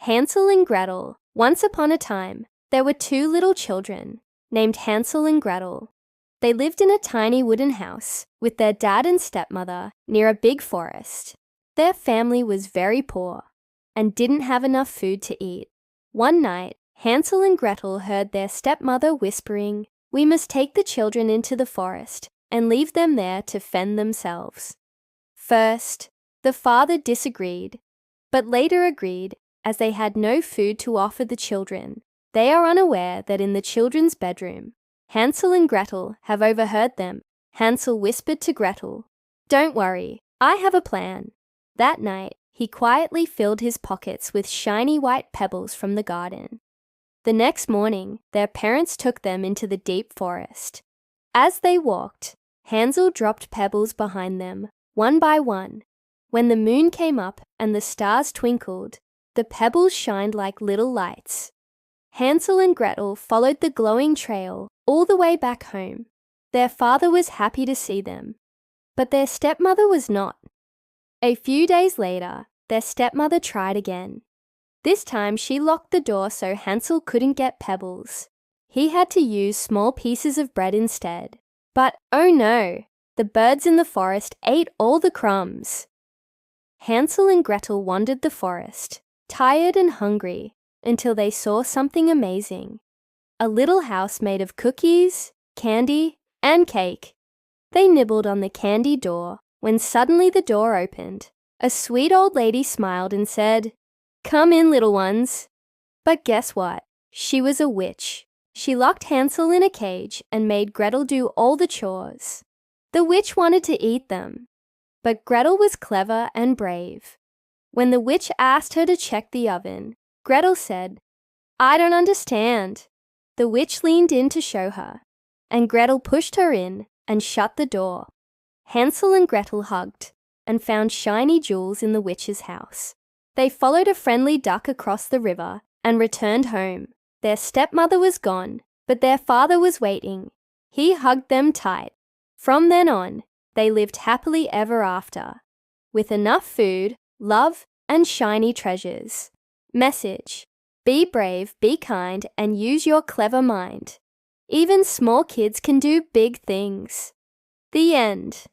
Hansel and Gretel. Once upon a time, there were two little children named Hansel and Gretel. They lived in a tiny wooden house with their dad and stepmother near a big forest. Their family was very poor and didn't have enough food to eat. One night, Hansel and Gretel heard their stepmother whispering, "We must take the children into the forest and leave them there to fend themselves." First, the father disagreed, but later agreed as they had no food to offer the children. They are unaware that in the children's bedroom, Hansel and Gretel have overheard them. Hansel whispered to Gretel, "Don't worry, I have a plan." That night, he quietly filled his pockets with shiny white pebbles from the garden. The next morning, their parents took them into the deep forest. As they walked, Hansel dropped pebbles behind them, one by one. When the moon came up and the stars twinkled, the pebbles shined like little lights. Hansel and Gretel followed the glowing trail all the way back home. Their father was happy to see them, but their stepmother was not. A few days later, their stepmother tried again. This time she locked the door so Hansel couldn't get pebbles. He had to use small pieces of bread instead. But oh no, the birds in the forest ate all the crumbs. Hansel and Gretel wandered the forest, tired and hungry, until they saw something amazing. A little house made of cookies, candy, and cake. They nibbled on the candy door when suddenly the door opened. A sweet old lady smiled and said, "Come in, little ones." But guess what? She was a witch. She locked Hansel in a cage and made Gretel do all the chores. The witch wanted to eat them, but Gretel was clever and brave. When the witch asked her to check the oven, Gretel said, "I don't understand." The witch leaned in to show her, and Gretel pushed her in and shut the door. Hansel and Gretel hugged and found shiny jewels in the witch's house. They followed a friendly duck across the river and returned home. Their stepmother was gone, but their father was waiting. He hugged them tight. From then on, they lived happily ever after, with enough food, love, and shiny treasures. Message: be brave, be kind, and use your clever mind. Even small kids can do big things. The end.